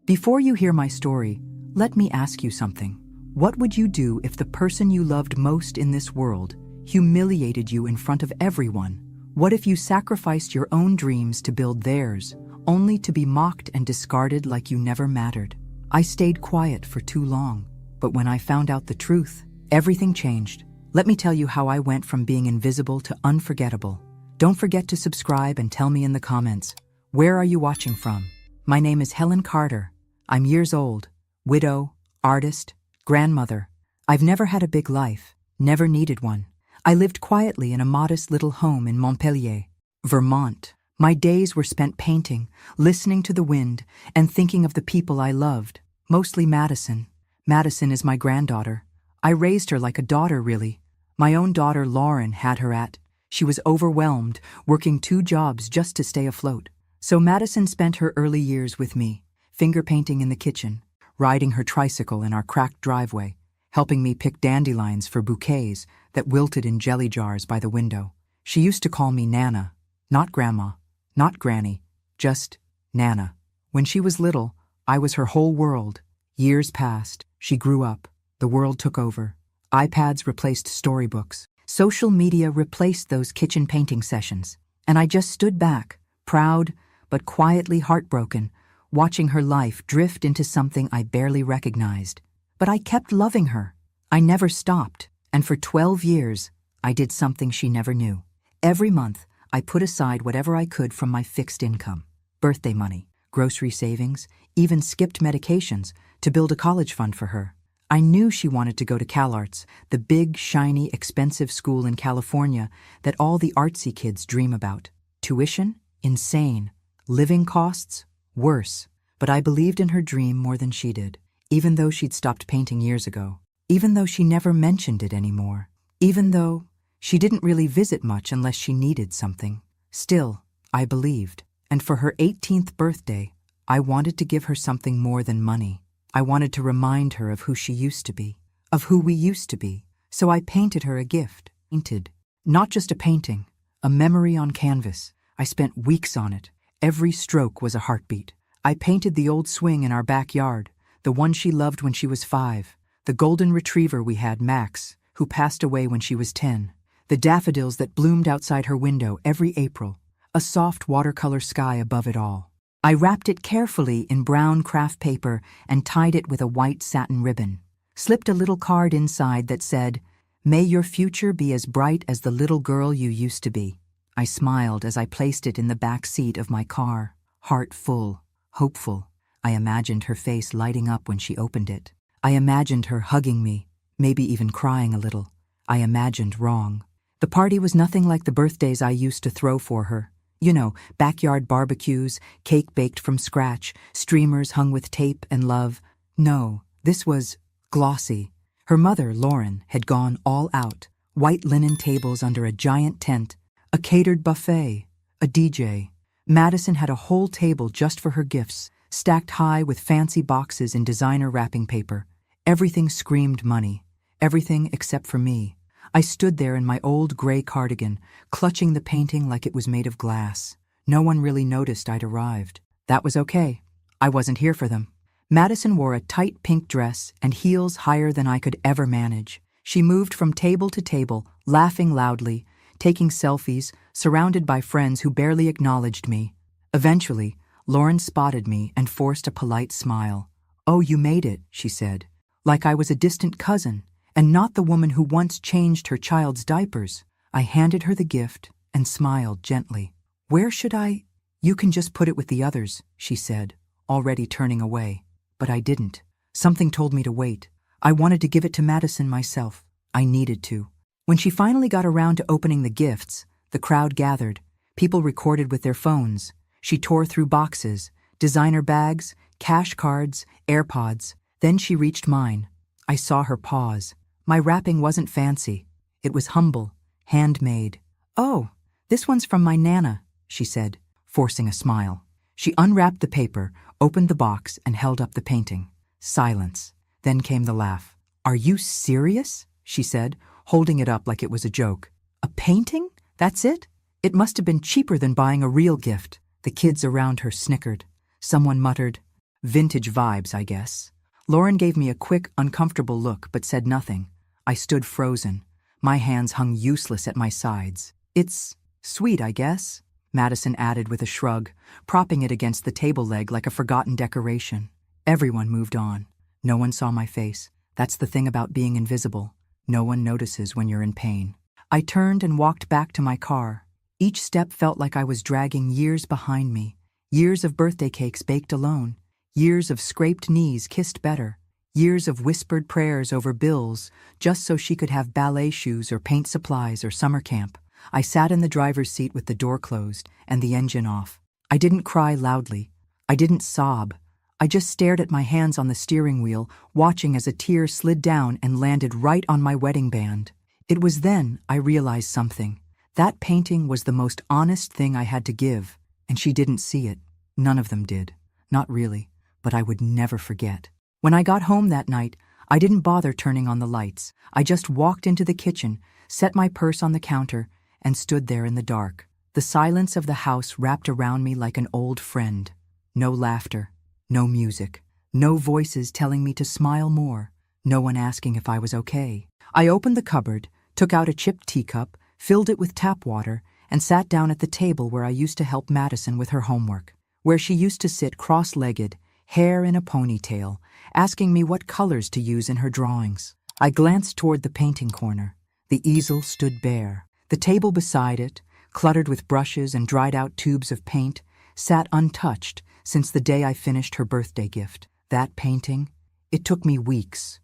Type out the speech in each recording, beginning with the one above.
Before you hear my story, let me ask you something. What would you do if the person you loved most in this world humiliated you in front of everyone? What if you sacrificed your own dreams to build theirs, only to be mocked and discarded like you never mattered? I stayed quiet for too long, but when I found out the truth, everything changed. Let me tell you how I went from being invisible to unforgettable. Don't forget to subscribe and tell me in the comments, where are you watching from? My name is Helen Carter. I'm years old, widow, artist, grandmother. I've never had a big life, never needed one. I lived quietly in a modest little home in Montpelier, Vermont. My days were spent painting, listening to the wind, and thinking of the people I loved, mostly Madison. Madison is my granddaughter. I raised her like a daughter, really. My own daughter Lauren had her at. She was overwhelmed, working 2 jobs just to stay afloat. So Madison spent her early years with me, finger painting in the kitchen, riding her tricycle in our cracked driveway, helping me pick dandelions for bouquets that wilted in jelly jars by the window. She used to call me Nana, not Grandma, not Granny, just Nana. When she was little, I was her whole world. Years passed, she grew up, the world took over. iPads replaced storybooks. Social media replaced those kitchen painting sessions. And I just stood back, proud, but quietly heartbroken, watching her life drift into something I barely recognized. But I kept loving her. I never stopped, and for 12 years, I did something she never knew. Every month, I put aside whatever I could from my fixed income, birthday money, grocery savings, even skipped medications, to build a college fund for her. I knew she wanted to go to CalArts, the big, shiny, expensive school in California that all the artsy kids dream about. Tuition? Insane. Living costs? Worse. But I believed in her dream more than she did, even though she'd stopped painting years ago, even though she never mentioned it anymore, even though she didn't really visit much unless she needed something. Still, I believed. And for her 18th birthday, I wanted to give her something more than money. I wanted to remind her of who she used to be, of who we used to be. So I painted her a gift. Painted. Not just a painting, a memory on canvas. I spent weeks on it. Every stroke was a heartbeat. I painted the old swing in our backyard, the one she loved when she was 5, the golden retriever we had, Max, who passed away when she was 10, the daffodils that bloomed outside her window every April, a soft watercolor sky above it all. I wrapped it carefully in brown craft paper and tied it with a white satin ribbon. Slipped a little card inside that said, "May your future be as bright as the little girl you used to be." I smiled as I placed it in the back seat of my car, heart full, hopeful. I imagined her face lighting up when she opened it. I imagined her hugging me, maybe even crying a little. I imagined wrong. The party was nothing like the birthdays I used to throw for her. You know, backyard barbecues, cake baked from scratch, streamers hung with tape and love. No, this was glossy. Her mother, Lauren, had gone all out. White linen tables under a giant tent, a catered buffet, a DJ. Madison had a whole table just for her gifts, stacked high with fancy boxes in designer wrapping paper. Everything screamed money. Everything except for me. I stood there in my old gray cardigan, clutching the painting like it was made of glass. No one really noticed I'd arrived. That was okay. I wasn't here for them. Madison wore a tight pink dress and heels higher than I could ever manage. She moved from table to table, laughing loudly, taking selfies, surrounded by friends who barely acknowledged me. Eventually, Lauren spotted me and forced a polite smile. "Oh, you made it," she said, like I was a distant cousin, and not the woman who once changed her child's diapers. I handed her the gift and smiled gently. "Where should I?" "You can just put it with the others," she said, already turning away. But I didn't. Something told me to wait. I wanted to give it to Madison myself. I needed to. When she finally got around to opening the gifts, the crowd gathered. People recorded with their phones. She tore through boxes, designer bags, cash cards, AirPods. Then she reached mine. I saw her pause. My wrapping wasn't fancy. It was humble, handmade. "Oh, this one's from my Nana," she said, forcing a smile. She unwrapped the paper, opened the box, and held up the painting. Silence. Then came the laugh. "Are you serious?" she said, holding it up like it was a joke. "A painting? That's it? It must have been cheaper than buying a real gift." The kids around her snickered. Someone muttered, Vintage vibes, I guess. Lauren gave me a quick, uncomfortable look but said nothing. I stood frozen. My hands hung useless at my sides. It's sweet, I guess, Madison added with a shrug, propping it against the table leg like a forgotten decoration. Everyone moved on. No one saw my face. That's the thing about being invisible. No one notices when you're in pain. I turned and walked back to my car. Each step felt like I was dragging years behind me. Years of birthday cakes baked alone. Years of scraped knees kissed better. Years of whispered prayers over bills just so she could have ballet shoes or paint supplies or summer camp. I sat in the driver's seat with the door closed and the engine off. I didn't cry loudly. I didn't sob. I just stared at my hands on the steering wheel, watching as a tear slid down and landed right on my wedding band. It was then I realized something. That painting was the most honest thing I had to give, and she didn't see it. None of them did. Not really, but I would never forget. When I got home that night, I didn't bother turning on the lights. I just walked into the kitchen, set my purse on the counter, and stood there in the dark. The silence of the house wrapped around me like an old friend. No laughter, no music, no voices telling me to smile more, no one asking if I was okay. I opened the cupboard, took out a chipped teacup, filled it with tap water, and sat down at the table where I used to help Madison with her homework, where she used to sit cross-legged, hair in a ponytail, asking me what colors to use in her drawings. I glanced toward the painting corner. The easel stood bare. The table beside it, cluttered with brushes and dried-out tubes of paint, sat untouched since the day I finished her birthday gift. That painting, it took me weeks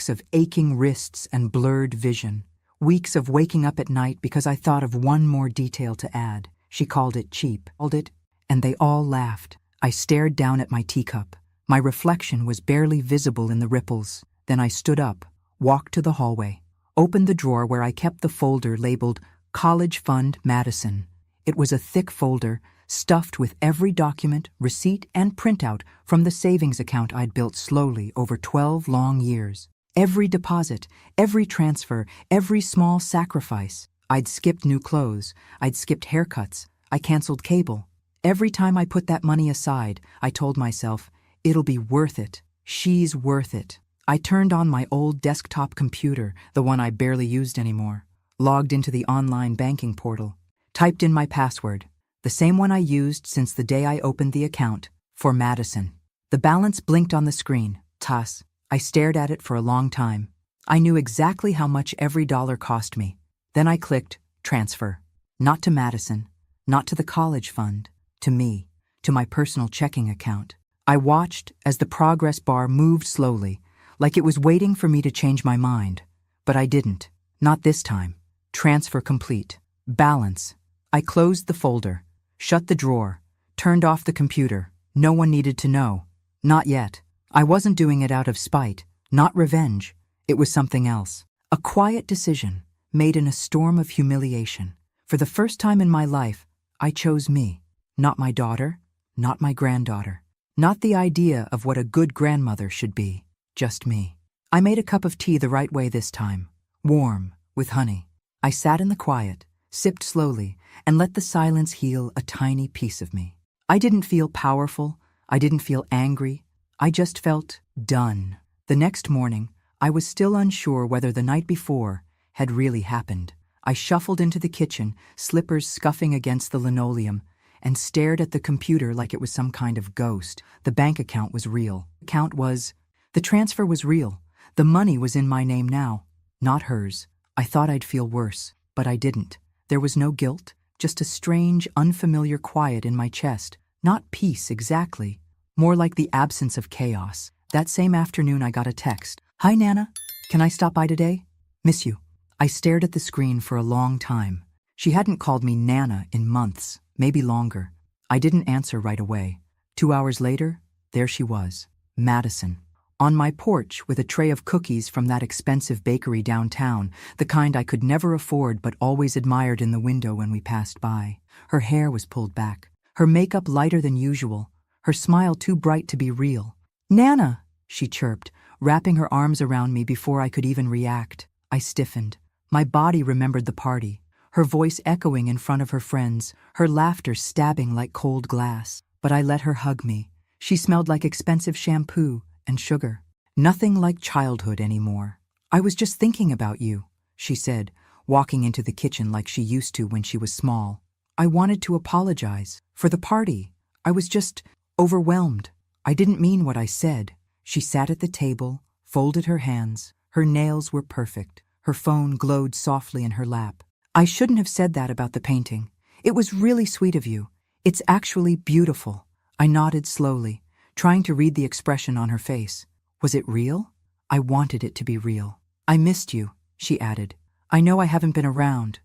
of aching wrists and blurred vision, weeks of waking up at night because I thought of one more detail to add. She called it cheap, and they all laughed. I stared down at my teacup. My reflection was barely visible in the ripples. Then I stood up, walked to the hallway, opened the drawer where I kept the folder labeled College Fund Madison. It was a thick folder, stuffed with every document, receipt, and printout from the savings account I'd built slowly over 12 long years. Every deposit, every transfer, every small sacrifice. I'd skipped new clothes, I'd skipped haircuts, I canceled cable. Every time I put that money aside, I told myself, it'll be worth it. She's worth it. I turned on my old desktop computer, the one I barely used anymore, logged into the online banking portal, typed in my password, the same one I used since the day I opened the account, for Madison. The balance blinked on the screen. Toss. I stared at it for a long time. I knew exactly how much every dollar cost me. Then I clicked transfer. Not to Madison, not to the college fund, to me, to my personal checking account. I watched as the progress bar moved slowly, like it was waiting for me to change my mind. But I didn't. Not this time. Transfer complete. Balance. I closed the folder, shut the drawer, turned off the computer. No one needed to know. Not yet. I wasn't doing it out of spite, not revenge. It was something else. A quiet decision, made in a storm of humiliation. For the first time in my life, I chose me. Not my daughter, not my granddaughter. Not the idea of what a good grandmother should be. Just me. I made a cup of tea the right way this time. Warm, with honey. I sat in the quiet, sipped slowly, and let the silence heal a tiny piece of me. I didn't feel powerful. I didn't feel angry. I just felt done. The next morning, I was still unsure whether the night before had really happened. I shuffled into the kitchen, slippers scuffing against the linoleum, and stared at the computer like it was some kind of ghost. The bank account was real. The transfer was real. The money was in my name now, not hers. I thought I'd feel worse, but I didn't. There was no guilt, just a strange, unfamiliar quiet in my chest. Not peace exactly, more like the absence of chaos. That same afternoon I got a text. Hi Nana, can I stop by today? Miss you. I stared at the screen for a long time. She hadn't called me Nana in months, maybe longer. I didn't answer right away. 2 hours later, there she was, Madison. On my porch with a tray of cookies from that expensive bakery downtown, the kind I could never afford but always admired in the window when we passed by. Her hair was pulled back, her makeup lighter than usual, her smile too bright to be real. Nana, she chirped, wrapping her arms around me before I could even react. I stiffened. My body remembered the party, her voice echoing in front of her friends, her laughter stabbing like cold glass. But I let her hug me. She smelled like expensive shampoo and sugar. Nothing like childhood anymore. I was just thinking about you, she said, walking into the kitchen like she used to when she was small. I wanted to apologize for the party. I was just overwhelmed. I didn't mean what I said. She sat at the table, folded her hands. Her nails were perfect. Her phone glowed softly in her lap. I shouldn't have said that about the painting. It was really sweet of you. It's actually beautiful. I nodded slowly, trying to read the expression on her face. Was it real? I wanted it to be real. I missed you, she added. I know I haven't been around.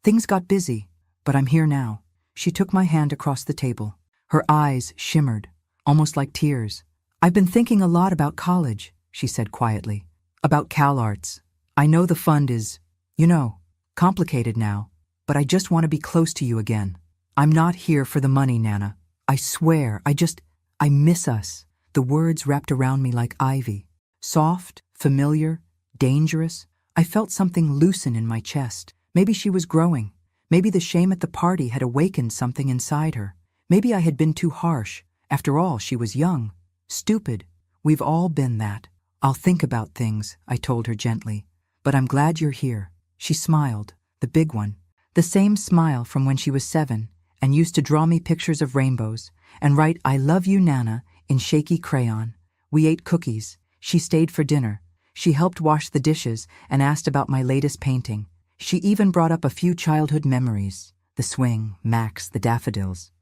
Things got busy, but I'm here now. She took my hand across the table. Her eyes shimmered, almost like tears. I've been thinking a lot about college, she said quietly. About CalArts. I know the fund is, complicated now, but I just want to be close to you again. I'm not here for the money, Nana. I swear, I miss us. The words wrapped around me like ivy. Soft, familiar, dangerous. I felt something loosen in my chest. Maybe she was growing. Maybe the shame at the party had awakened something inside her. Maybe I had been too harsh. After all, she was young. Stupid. We've all been that. I'll think about things, I told her gently. But I'm glad you're here. She smiled, the big one. The same smile from when she was 7 and used to draw me pictures of rainbows and write "I love you, Nana" in shaky crayon. We ate cookies. She stayed for dinner. She helped wash the dishes and asked about my latest painting. She even brought up a few childhood memories. The swing, Max, the daffodils.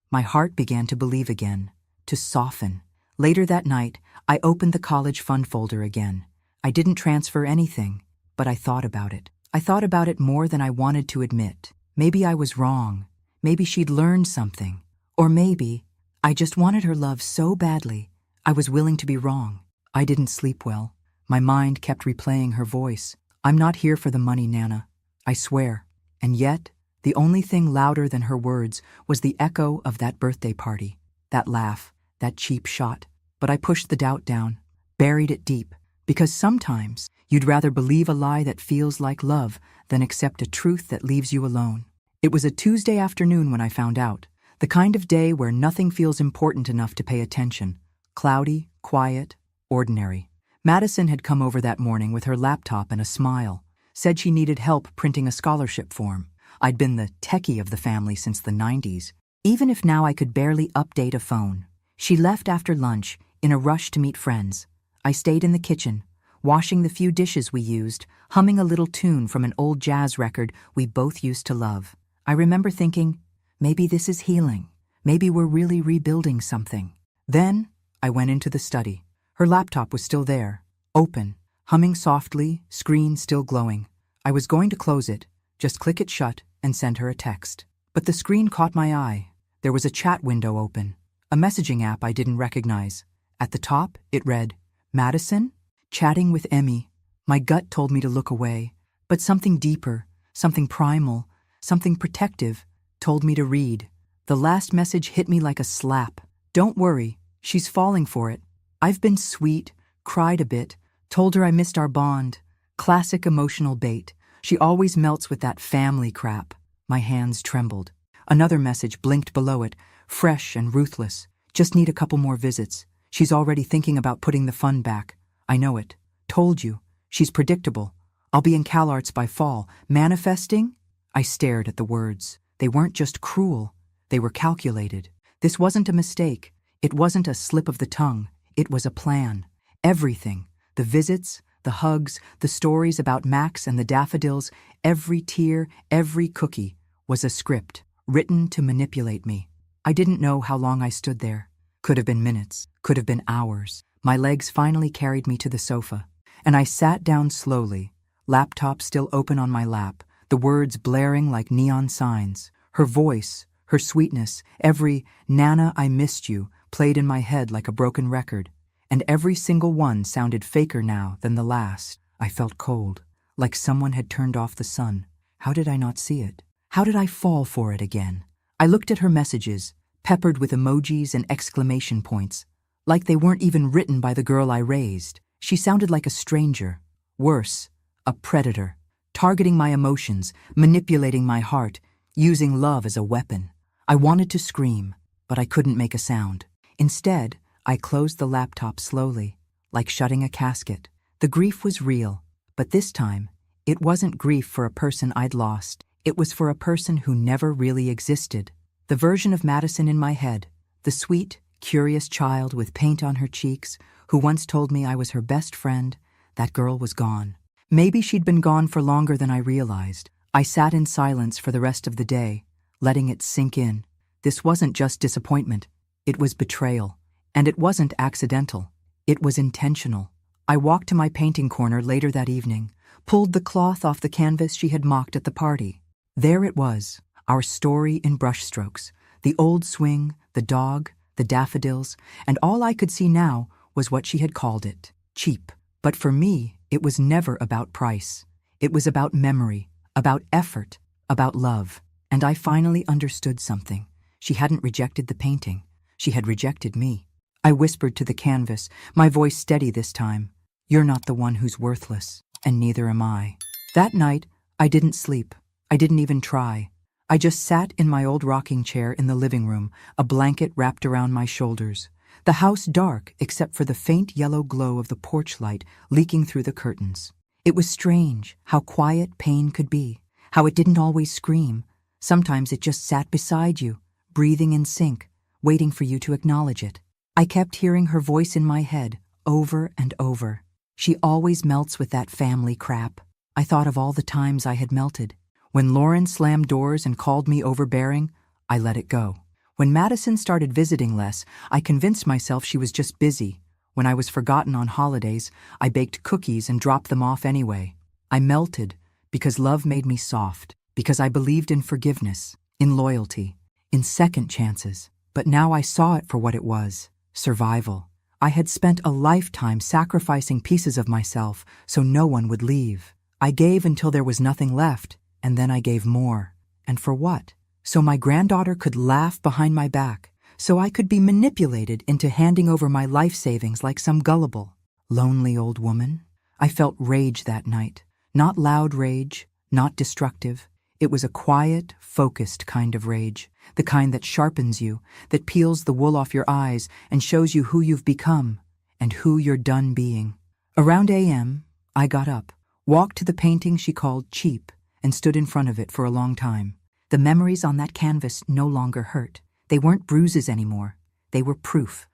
My heart began to believe again, to soften. Later that night, I opened the college fund folder again. I didn't transfer anything, but I thought about it. I thought about it more than I wanted to admit. Maybe I was wrong. Maybe she'd learned something. Or maybe I just wanted her love so badly, I was willing to be wrong. I didn't sleep well. My mind kept replaying her voice. I'm not here for the money, Nana. I swear. And yet, the only thing louder than her words was the echo of that birthday party. That laugh, that cheap shot. But I pushed the doubt down, buried it deep, because sometimes you'd rather believe a lie that feels like love than accept a truth that leaves you alone. It was a Tuesday afternoon when I found out, the kind of day where nothing feels important enough to pay attention. Cloudy, quiet, ordinary. Madison had come over that morning with her laptop and a smile, said she needed help printing a scholarship form. I'd been the techie of the family since the 90s, even if now I could barely update a phone. She left after lunch, in a rush to meet friends. I stayed in the kitchen, washing the few dishes we used, humming a little tune from an old jazz record we both used to love. I remember thinking, maybe this is healing. Maybe we're really rebuilding something. Then, I went into the study. Her laptop was still there, open, humming softly, screen still glowing. I was going to close it, just click it shut and send her a text. But the screen caught my eye. There was a chat window open, a messaging app I didn't recognize. At the top, it read, Madison? Chatting with Emmy. My gut told me to look away, but something deeper, something primal, something protective, told me to read. The last message hit me like a slap. Don't worry, she's falling for it. I've been sweet, cried a bit, told her I missed our bond. Classic emotional bait. She always melts with that family crap. My hands trembled. Another message blinked below it, fresh and ruthless. Just need a couple more visits. She's already thinking about putting the fund back. I know it. Told you. She's predictable. I'll be in CalArts by fall. Manifesting? I stared at the words. They weren't just cruel. They were calculated. This wasn't a mistake. It wasn't a slip of the tongue. It was a plan. Everything. The visits, the hugs, the stories about Max and the daffodils, every tear, every cookie, was a script, written to manipulate me. I didn't know how long I stood there. Could have been minutes, could have been hours. My legs finally carried me to the sofa, and I sat down slowly, laptop still open on my lap, the words blaring like neon signs. Her voice, her sweetness, every "Nana, I missed you" played in my head like a broken record, and every single one sounded faker now than the last. I felt cold, like someone had turned off the sun. How did I not see it? How did I fall for it again? I looked at her messages, peppered with emojis and exclamation points, like they weren't even written by the girl I raised. She sounded like a stranger. Worse, a predator, targeting my emotions, manipulating my heart, using love as a weapon. I wanted to scream, but I couldn't make a sound. Instead, I closed the laptop slowly, like shutting a casket. The grief was real, but this time, it wasn't grief for a person I'd lost. It was for a person who never really existed. The version of Madison in my head, the sweet, curious child with paint on her cheeks, who once told me I was her best friend, that girl was gone. Maybe she'd been gone for longer than I realized. I sat in silence for the rest of the day, letting it sink in. This wasn't just disappointment. It was betrayal. And it wasn't accidental. It was intentional. I walked to my painting corner later that evening, pulled the cloth off the canvas she had mocked at the party. There it was, our story in brushstrokes. The old swing, the dog, the daffodils, and all I could see now was what she had called it, cheap. But for me, it was never about price. It was about memory, about effort, about love. And I finally understood something. She hadn't rejected the painting. She had rejected me. I whispered to the canvas, my voice steady this time. You're not the one who's worthless, and neither am I. That night, I didn't sleep. I didn't even try. I just sat in my old rocking chair in the living room, a blanket wrapped around my shoulders. The house dark except for the faint yellow glow of the porch light leaking through the curtains. It was strange how quiet pain could be, how it didn't always scream. Sometimes it just sat beside you, breathing in sync, waiting for you to acknowledge it. I kept hearing her voice in my head, over and over. She always melts with that family crap. I thought of all the times I had melted. When Lauren slammed doors and called me overbearing, I let it go. When Madison started visiting less, I convinced myself she was just busy. When I was forgotten on holidays, I baked cookies and dropped them off anyway. I melted because love made me soft, because I believed in forgiveness, in loyalty, in second chances. But now I saw it for what it was, survival. I had spent a lifetime sacrificing pieces of myself so no one would leave. I gave until there was nothing left, and then I gave more. And for what? So my granddaughter could laugh behind my back, so I could be manipulated into handing over my life savings like some gullible, lonely old woman. I felt rage that night. Not loud rage, not destructive. It was a quiet, focused kind of rage, the kind that sharpens you, that peels the wool off your eyes and shows you who you've become and who you're done being. Around a.m., I got up, walked to the painting she called cheap, and stood in front of it for a long time. The memories on that canvas no longer hurt. They weren't bruises anymore. They were proof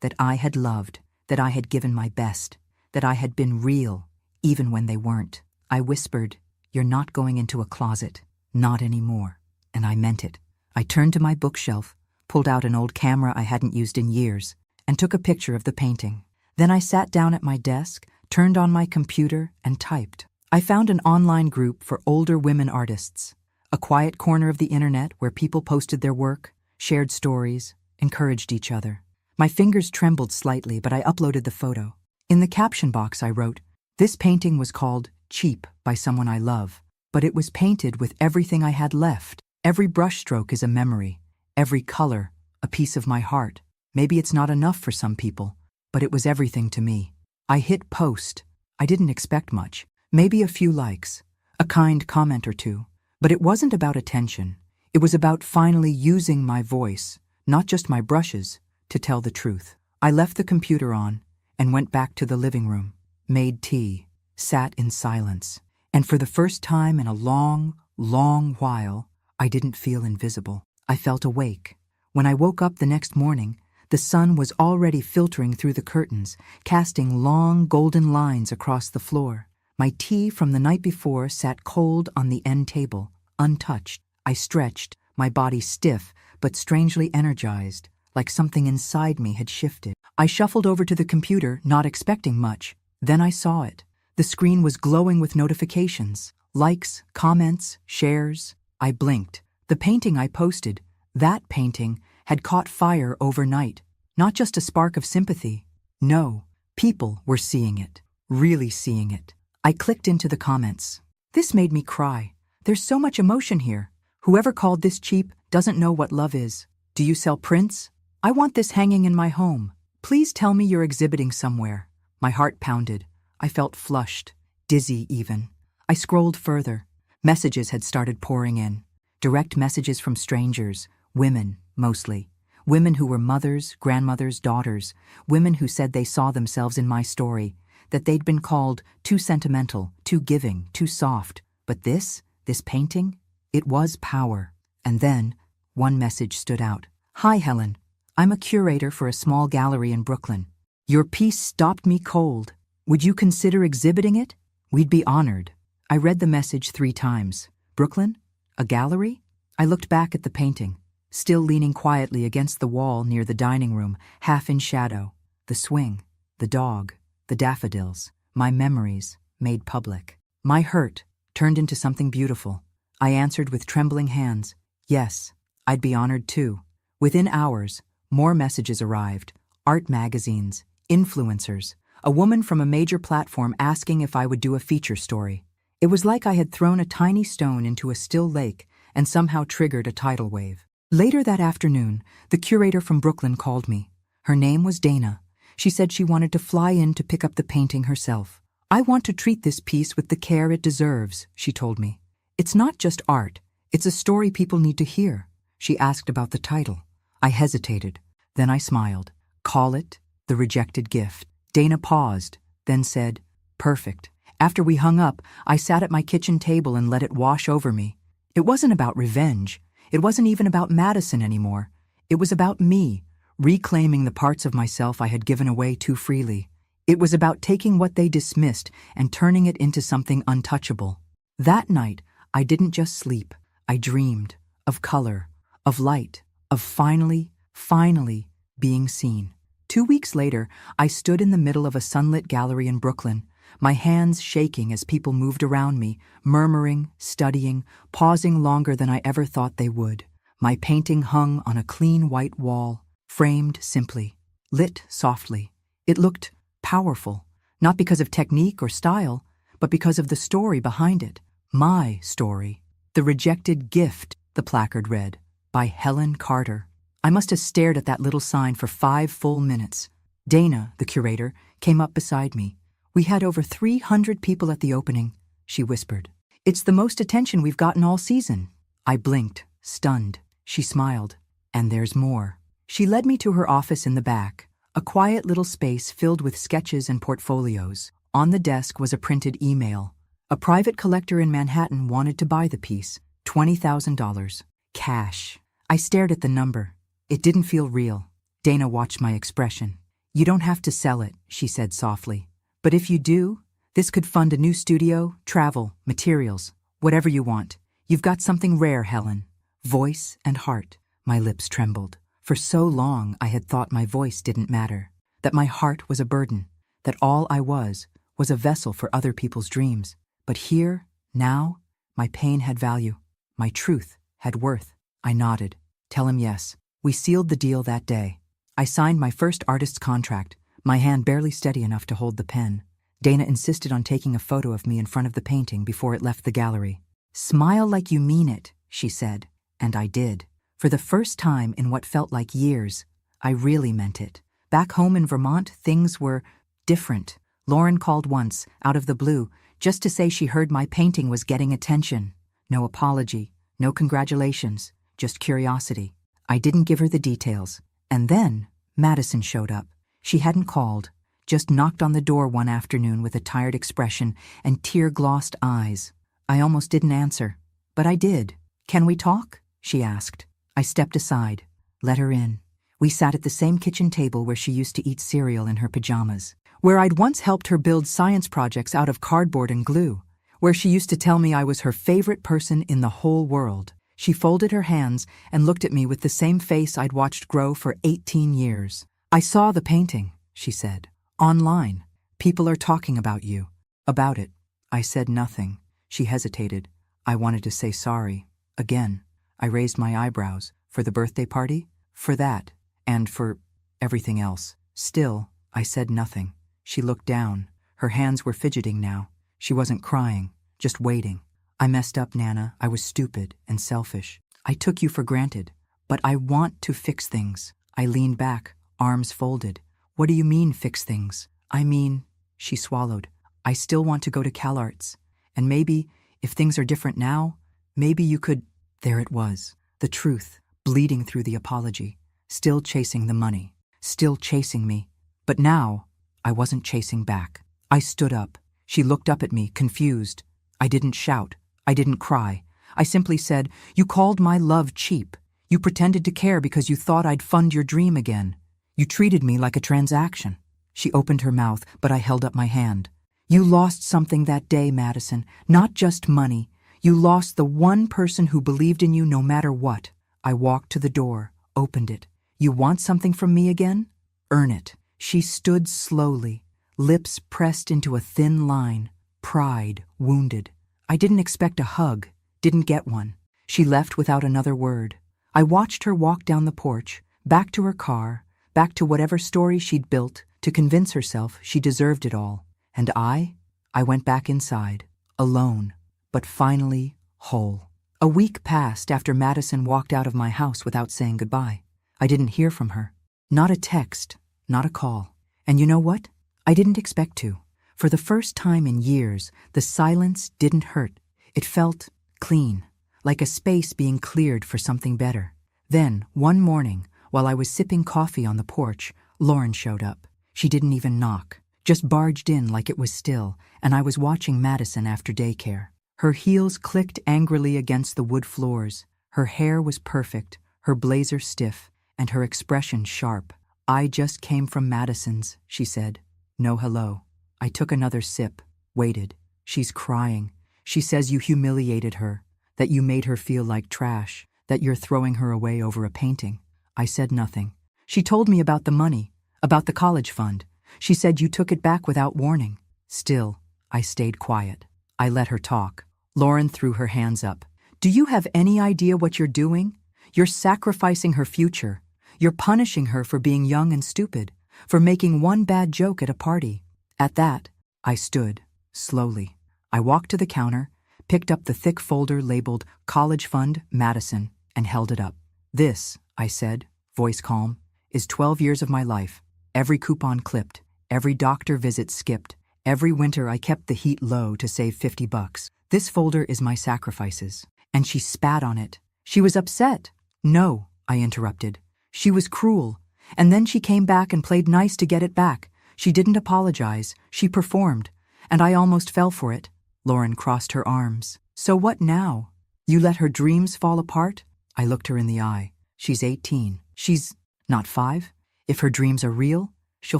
that I had loved, that I had given my best, that I had been real, even when they weren't. I whispered, "You're not going into a closet, not anymore." And I meant it. I turned to my bookshelf, pulled out an old camera I hadn't used in years, and took a picture of the painting. Then I sat down at my desk, turned on my computer, and typed. I found an online group for older women artists, a quiet corner of the internet where people posted their work, shared stories, encouraged each other. My fingers trembled slightly, but I uploaded the photo. In the caption box I wrote, "This painting was called Cheap by someone I love, but it was painted with everything I had left. Every brushstroke is a memory, every color, a piece of my heart. Maybe it's not enough for some people, but it was everything to me." I hit post. I didn't expect much. Maybe a few likes, a kind comment or two. But it wasn't about attention. It was about finally using my voice, not just my brushes, to tell the truth. I left the computer on and went back to the living room, made tea, sat in silence. And for the first time in a long, long while, I didn't feel invisible. I felt awake. When I woke up the next morning, the sun was already filtering through the curtains, casting long golden lines across the floor. My tea from the night before sat cold on the end table, untouched. I stretched, my body stiff but strangely energized, like something inside me had shifted. I shuffled over to the computer, not expecting much. Then I saw it. The screen was glowing with notifications, likes, comments, shares. I blinked. The painting I posted, that painting, had caught fire overnight. Not just a spark of sympathy. No, people were seeing it, really seeing it. I clicked into the comments. This made me cry. There's so much emotion here. Whoever called this cheap doesn't know what love is. Do you sell prints? I want this hanging in my home. Please tell me you're exhibiting somewhere. My heart pounded. I felt flushed, dizzy even. I scrolled further. Messages had started pouring in. Direct messages from strangers, women mostly. Women who were mothers, grandmothers, daughters. Women who said they saw themselves in my story, that they'd been called too sentimental, too giving, too soft. But this painting, it was power. And then, one message stood out. "Hi, Helen. I'm a curator for a small gallery in Brooklyn. Your piece stopped me cold. Would you consider exhibiting it? We'd be honored." I read the message 3 times. Brooklyn? A gallery? I looked back at the painting, still leaning quietly against the wall near the dining room, half in shadow. The swing, the dog, the daffodils, my memories made public. My hurt turned into something beautiful. I answered with trembling hands, yes, I'd be honored too. Within hours, more messages arrived. Art magazines, influencers, a woman from a major platform asking if I would do a feature story. It was like I had thrown a tiny stone into a still lake and somehow triggered a tidal wave. Later that afternoon, the curator from Brooklyn called me. Her name was Dana. She said she wanted to fly in to pick up the painting herself. "I want to treat this piece with the care it deserves," she told me. "It's not just art, it's a story people need to hear." She asked about the title. I hesitated. Then I smiled. "Call it The Rejected Gift." Dana paused, then said, "Perfect." After we hung up, I sat at my kitchen table and let it wash over me. It wasn't about revenge. It wasn't even about Madison anymore. It was about me, reclaiming the parts of myself I had given away too freely. It was about taking what they dismissed and turning it into something untouchable. That night, I didn't just sleep. I dreamed of color, of light, of finally being seen. 2 weeks later, I stood in the middle of a sunlit gallery in Brooklyn, my hands shaking as people moved around me, murmuring, studying, pausing longer than I ever thought they would. My painting hung on a clean white wall, framed simply, lit softly. It looked powerful, not because of technique or style, but because of the story behind it. My story. "The Rejected Gift," the placard read, by Helen Carter. I must have stared at that little sign for 5 full minutes. Dana, the curator, came up beside me. "We had over 300 people at the opening," she whispered. "It's the most attention we've gotten all season." I blinked, stunned. She smiled. "And there's more." She led me to her office in the back, a quiet little space filled with sketches and portfolios. On the desk was a printed email. A private collector in Manhattan wanted to buy the piece, $20,000. Cash. I stared at the number. It didn't feel real. Dana watched my expression. "You don't have to sell it," she said softly. "But if you do, this could fund a new studio, travel, materials, whatever you want. You've got something rare, Helen. Voice and heart." My lips trembled. For so long I had thought my voice didn't matter, that my heart was a burden, that all I was a vessel for other people's dreams. But here, now, my pain had value. My truth had worth. I nodded. "Tell him yes." We sealed the deal that day. I signed my first artist's contract, my hand barely steady enough to hold the pen. Dana insisted on taking a photo of me in front of the painting before it left the gallery. "Smile like you mean it," she said, and I did. For the first time in what felt like years, I really meant it. Back home in Vermont, things were different. Lauren called once, out of the blue, just to say she heard my painting was getting attention. No apology, no congratulations, just curiosity. I didn't give her the details. And then Madison showed up. She hadn't called, just knocked on the door one afternoon with a tired expression and tear-glossed eyes. I almost didn't answer, but I did. "Can we talk?" she asked. I stepped aside, let her in. We sat at the same kitchen table where she used to eat cereal in her pajamas, where I'd once helped her build science projects out of cardboard and glue, where she used to tell me I was her favorite person in the whole world. She folded her hands and looked at me with the same face I'd watched grow for 18 years. "I saw the painting," she said. "Online. People are talking about you." "About it." I said nothing. She hesitated. I wanted to say sorry. Again. I raised my eyebrows. "For the birthday party?" "For that. And for everything else." Still, I said nothing. She looked down. Her hands were fidgeting now. She wasn't crying, just waiting. "I messed up, Nana. I was stupid and selfish. I took you for granted. But I want to fix things." I leaned back, arms folded. "What do you mean, fix things?" "I mean," she swallowed, "I still want to go to CalArts. And maybe, if things are different now, maybe you could—" There it was, the truth, bleeding through the apology. still chasing the money, still chasing me. But now, I wasn't chasing back. I stood up. She looked up at me, confused. I didn't shout. I didn't cry. I simply said, "You called my love cheap. You pretended to care because you thought I'd fund your dream again. You treated me like a transaction." She opened her mouth, but I held up my hand. "You lost something that day, Madison. Not just money. You lost the one person who believed in you no matter what." I walked to the door, opened it. "You want something from me again? Earn it." She stood slowly, lips pressed into a thin line, pride wounded. I didn't expect a hug, didn't get one. She left without another word. I watched her walk down the porch, back to her car, back to whatever story she'd built to convince herself she deserved it all. And I went back inside, alone, but finally whole. A week passed after Madison walked out of my house without saying goodbye. I didn't hear from her. Not a text, not a call. And you know what? I didn't expect to. For the first time in years, the silence didn't hurt. It felt clean, like a space being cleared for something better. Then, one morning, while I was sipping coffee on the porch, Lauren showed up. She didn't even knock, just barged in like it was still, and I was watching Madison after daycare. Her heels clicked angrily against the wood floors. Her hair was perfect, her blazer stiff, and her expression sharp. "I just came from Madison's," she said. "No hello." I took another sip, waited. "She's crying. She says you humiliated her, that you made her feel like trash, that you're throwing her away over a painting." I said nothing. "She told me about the money, about the college fund. She said you took it back without warning." Still, I stayed quiet. I let her talk. Lauren threw her hands up. "Do you have any idea what you're doing? You're sacrificing her future. You're punishing her for being young and stupid, for making one bad joke at a party." At that, I stood, slowly. I walked to the counter, picked up the thick folder labeled College Fund Madison, and held it up. "This," I said, voice calm, "is 12 years of my life. Every coupon clipped, every doctor visit skipped, every winter I kept the heat low to save $50. This folder is my sacrifices." And she spat on it. She was upset. "No," I interrupted. "She was cruel. And then she came back and played nice to get it back. She didn't apologize. She performed. And I almost fell for it." Lauren crossed her arms. "So what now? You let her dreams fall apart?" I looked her in the eye. "She's 18. She's not 5. If her dreams are real, she'll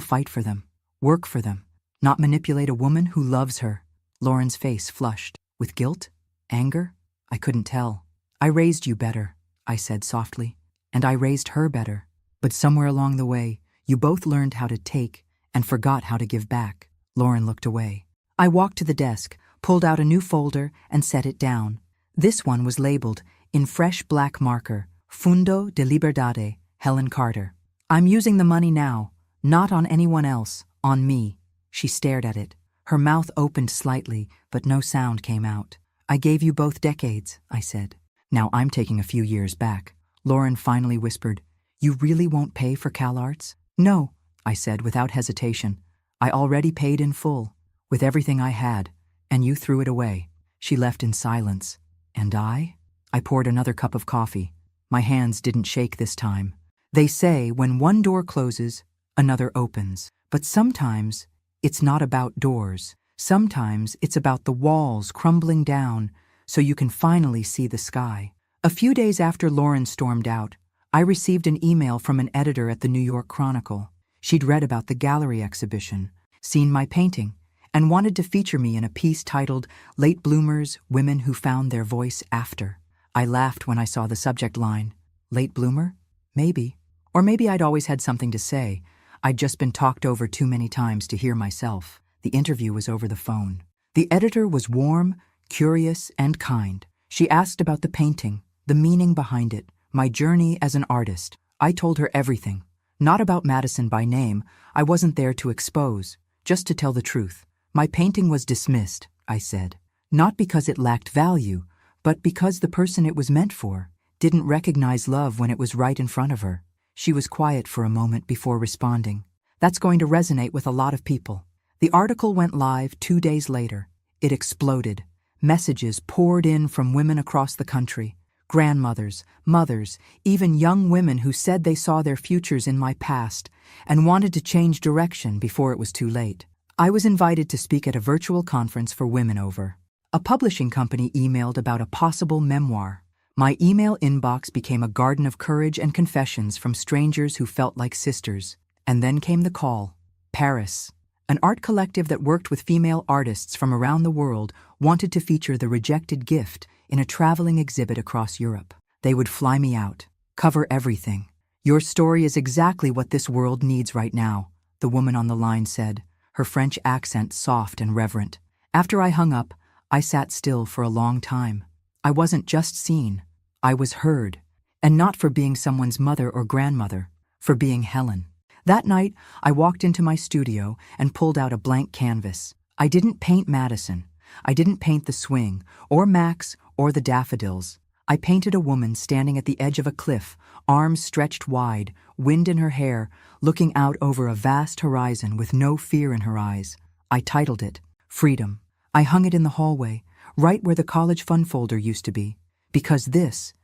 fight for them, work for them, not manipulate a woman who loves her." Lauren's face flushed. With guilt? Anger? I couldn't tell. "I raised you better," I said softly. "And I raised her better. But somewhere along the way, you both learned how to take and forgot how to give back." Lauren looked away. I walked to the desk, pulled out a new folder, and set it down. This one was labeled, in fresh black marker, Fundo de Liberdade, Helen Carter. "I'm using the money now, not on anyone else, on me." She stared at it. Her mouth opened slightly, but no sound came out. "I gave you both decades," I said. "Now I'm taking a few years back." Lauren finally whispered, "You really won't pay for CalArts?" "No," I said without hesitation. "I already paid in full, with everything I had, and you threw it away." She left in silence. And I? I poured another cup of coffee. My hands didn't shake this time. They say when one door closes, another opens. But sometimes it's not about doors. Sometimes it's about the walls crumbling down so you can finally see the sky. A few days after Lauren stormed out, I received an email from an editor at the New York Chronicle. She'd read about the gallery exhibition, seen my painting, and wanted to feature me in a piece titled "Late Bloomers, Women Who Found Their Voice After." I laughed when I saw the subject line. Late bloomer? Maybe. Or maybe I'd always had something to say. I'd just been talked over too many times to hear myself. The interview was over the phone. The editor was warm, curious, and kind. She asked about the painting, the meaning behind it, my journey as an artist. I told her everything. Not about Madison by name. I wasn't there to expose, just to tell the truth. My painting was dismissed, I said. Not because it lacked value, but because the person it was meant for didn't recognize love when it was right in front of her. She was quiet for a moment before responding. That's going to resonate with a lot of people. The article went live 2 days later. It exploded. Messages poured in from women across the country. grandmothers, mothers, even young women who said they saw their futures in my past and wanted to change direction before it was too late. I was invited to speak at a virtual conference for women over. A publishing company emailed about a possible memoir. My email inbox became a garden of courage and confessions from strangers who felt like sisters. And then came the call. Paris. An art collective that worked with female artists from around the world wanted to feature The Rejected Gift in a traveling exhibit across Europe. They would fly me out, cover everything. Your story is exactly what this world needs right now, the woman on the line said, her French accent soft and reverent. After I hung up, I sat still for a long time. I wasn't just seen, I was heard. And not for being someone's mother or grandmother, for being Helen. That night, I walked into my studio and pulled out a blank canvas. I didn't paint Madison. I didn't paint the swing, or Max, or the daffodils. I painted a woman standing at the edge of a cliff, arms stretched wide, wind in her hair, looking out over a vast horizon with no fear in her eyes. I titled it, Freedom. I hung it in the hallway, right where the college fund folder used to be. Because this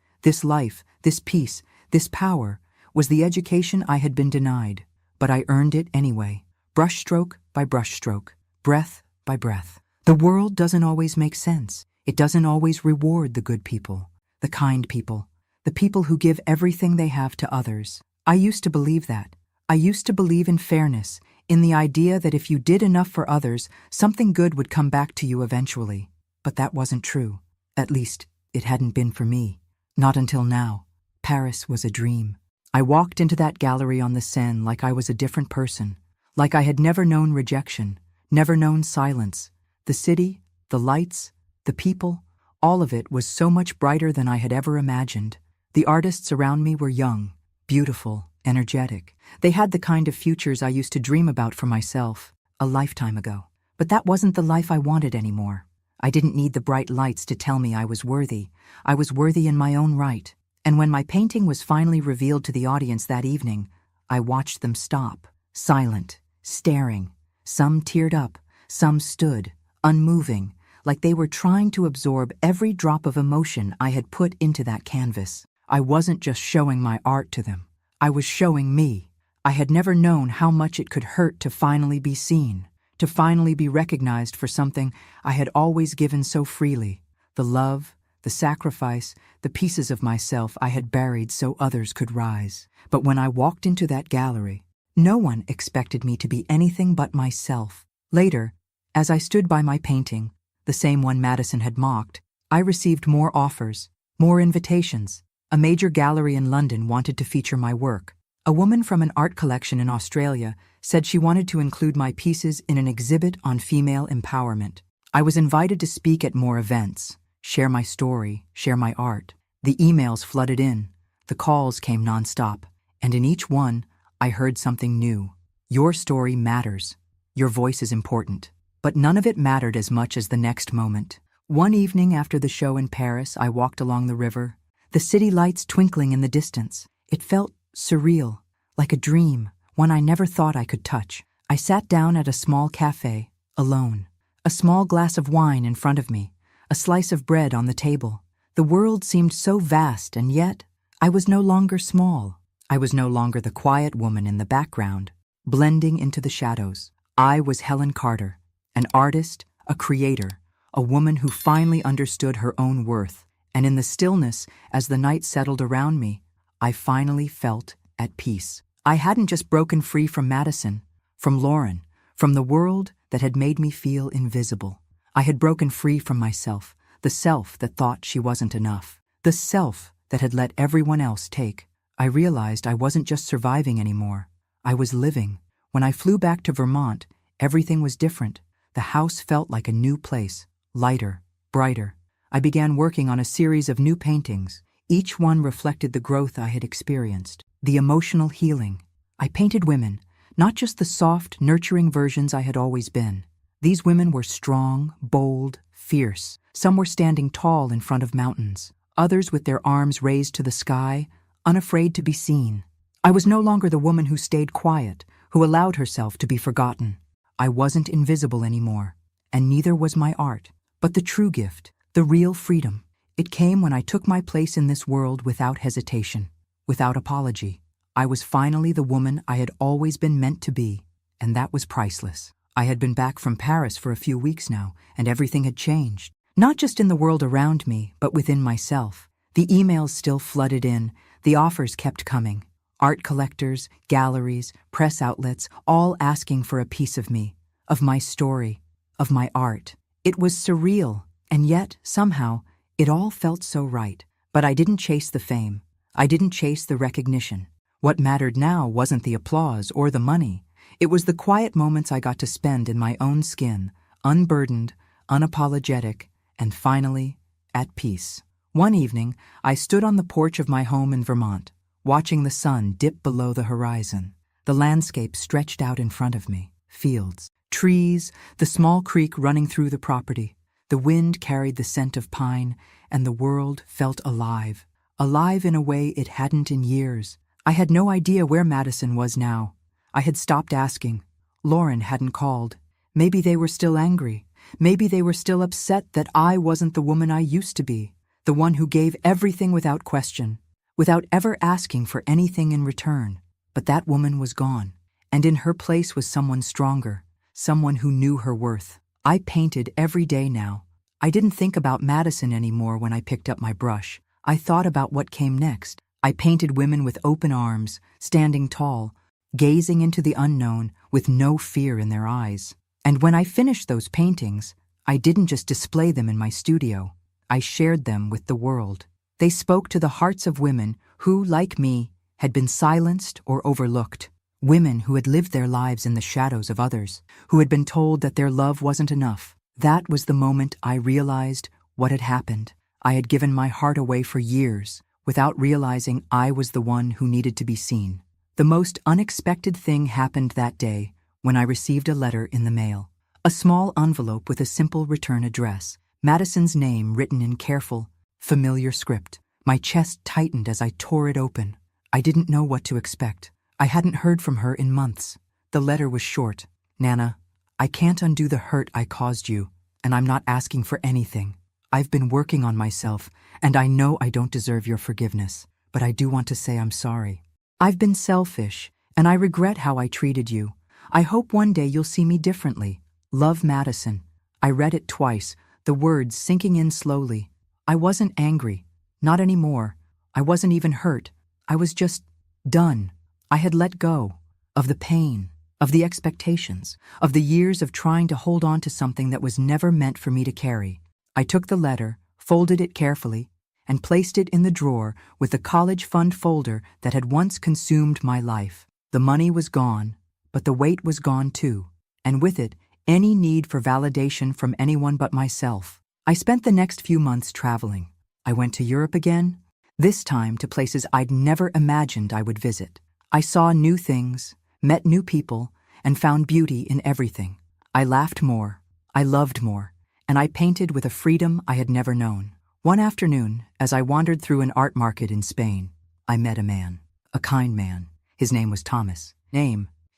life, this peace, this power, was the education I had been denied. But I earned it anyway, brushstroke by brushstroke, breath by breath. The world doesn't always make sense. It doesn't always reward the good people, the kind people, the people who give everything they have to others. I used to believe that. I used to believe in fairness, in the idea that if you did enough for others, something good would come back to you eventually. But that wasn't true. At least, it hadn't been for me. Not until now. Paris was a dream. I walked into that gallery on the Seine like I was a different person, like I had never known rejection, never known silence. The city, the lights, the people, all of it was so much brighter than I had ever imagined. The artists around me were young, beautiful, energetic. They had the kind of futures I used to dream about for myself a lifetime ago. But that wasn't the life I wanted anymore. I didn't need the bright lights to tell me I was worthy. I was worthy in my own right. And when my painting was finally revealed to the audience that evening, I watched them stop, silent, staring. Some teared up, some stood, unmoving, like they were trying to absorb every drop of emotion I had put into that canvas. I wasn't just showing my art to them. I was showing me. I had never known how much it could hurt to finally be seen, to finally be recognized for something I had always given so freely, the love, the sacrifice, the pieces of myself I had buried so others could rise. But when I walked into that gallery, no one expected me to be anything but myself. Later, as I stood by my painting, the same one Madison had mocked, I received more offers, more invitations. A major gallery in London wanted to feature my work. A woman from an art collection in Australia said she wanted to include my pieces in an exhibit on female empowerment. I was invited to speak at more events, share my story, share my art. The emails flooded in, the calls came nonstop, and in each one, I heard something new. Your story matters. Your voice is important. But none of it mattered as much as the next moment. One evening after the show in Paris, I walked along the river, the city lights twinkling in the distance. It felt surreal, like a dream, one I never thought I could touch. I sat down at a small cafe, alone, a small glass of wine in front of me, a slice of bread on the table. The world seemed so vast, and yet I was no longer small. I was no longer the quiet woman in the background, blending into the shadows. I was Helen Carter, an artist, a creator, a woman who finally understood her own worth. And in the stillness, as the night settled around me, I finally felt at peace. I hadn't just broken free from Madison, from Lauren, from the world that had made me feel invisible. I had broken free from myself, the self that thought she wasn't enough, the self that had let everyone else take. I realized I wasn't just surviving anymore. I was living. When I flew back to Vermont, everything was different. The house felt like a new place, lighter, brighter. I began working on a series of new paintings. Each one reflected the growth I had experienced, the emotional healing. I painted women, not just the soft, nurturing versions I had always been. These women were strong, bold, fierce. Some were standing tall in front of mountains, others with their arms raised to the sky, unafraid to be seen. I was no longer the woman who stayed quiet, who allowed herself to be forgotten. I wasn't invisible anymore, and neither was my art. But the true gift, the real freedom, It came when I took my place in this world without hesitation, without apology. I was finally the woman I had always been meant to be, and that was priceless. I had been back from Paris for a few weeks now, and everything had changed. Not just in the world around me, but within myself. The emails still flooded in, the offers kept coming. Art collectors, galleries, press outlets, all asking for a piece of me, of my story, of my art. It was surreal, and yet, somehow, it all felt so right. But I didn't chase the fame. I didn't chase the recognition. What mattered now wasn't the applause or the money. It was the quiet moments I got to spend in my own skin, unburdened, unapologetic, and finally, at peace. One evening, I stood on the porch of my home in Vermont, watching the sun dip below the horizon. The landscape stretched out in front of me. Fields, trees, the small creek running through the property. The wind carried the scent of pine, and the world felt alive. Alive in a way it hadn't in years. I had no idea where Madison was now. I had stopped asking. Lauren hadn't called. Maybe they were still angry. Maybe they were still upset that I wasn't the woman I used to be, the one who gave everything without question, without ever asking for anything in return. But that woman was gone, and in her place was someone stronger, someone who knew her worth. I painted every day now. I didn't think about Madison anymore when I picked up my brush. I thought about what came next. I painted women with open arms, standing tall, gazing into the unknown with no fear in their eyes. And when I finished those paintings, I didn't just display them in my studio. I shared them with the world. They spoke to the hearts of women who, like me, had been silenced or overlooked. Women who had lived their lives in the shadows of others, who had been told that their love wasn't enough. That was the moment I realized what had happened. I had given my heart away for years, without realizing I was the one who needed to be seen. The most unexpected thing happened that day when I received a letter in the mail. A small envelope with a simple return address, Madison's name written in careful, familiar script. My chest tightened as I tore it open. I didn't know what to expect. I hadn't heard from her in months. The letter was short. Nana, I can't undo the hurt I caused you, and I'm not asking for anything. I've been working on myself, and I know I don't deserve your forgiveness, but I do want to say I'm sorry. I've been selfish, and I regret how I treated you. I hope one day you'll see me differently. Love, Madison. I read it twice, the words sinking in slowly. I wasn't angry. Not anymore. I wasn't even hurt. I was just done. I had let go of the pain, of the expectations, of the years of trying to hold on to something that was never meant for me to carry. I took the letter, folded it carefully, and placed it in the drawer with the college fund folder that had once consumed my life. The money was gone, but the weight was gone too, and with it, any need for validation from anyone but myself. I spent the next few months traveling. I went to Europe again, this time to places I'd never imagined I would visit. I saw new things, met new people, and found beauty in everything. I laughed more, I loved more, and I painted with a freedom I had never known. One afternoon, as I wandered through an art market in Spain, I met a man, a kind man. His name was Thomas.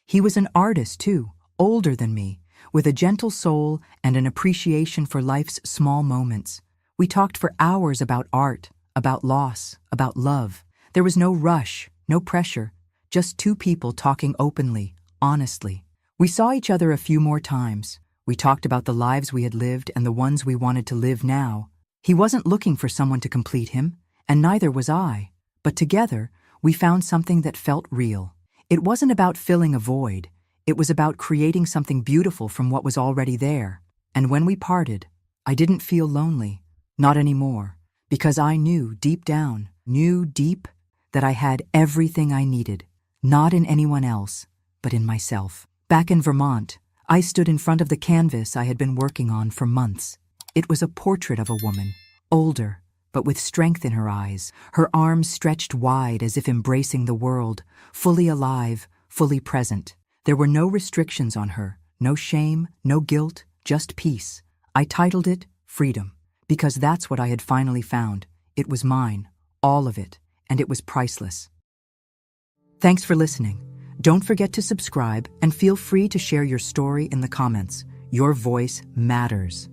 He was an artist too, older than me, with a gentle soul and an appreciation for life's small moments. We talked for hours about art, about loss, about love. There was no rush, no pressure, just two people talking openly, honestly. We saw each other a few more times. We talked about the lives we had lived and the ones we wanted to live now. He wasn't looking for someone to complete him, and neither was I. But together, we found something that felt real. It wasn't about filling a void. It was about creating something beautiful from what was already there. And when we parted, I didn't feel lonely. Not anymore. Because I knew deep down, that I had everything I needed. Not in anyone else, but in myself. Back in Vermont, I stood in front of the canvas I had been working on for months. It was a portrait of a woman, older, but with strength in her eyes, her arms stretched wide as if embracing the world, fully alive, fully present. There were no restrictions on her, no shame, no guilt, just peace. I titled it Freedom, because that's what I had finally found. It was mine, all of it, and it was priceless. Thanks for listening. Don't forget to subscribe and feel free to share your story in the comments. Your voice matters.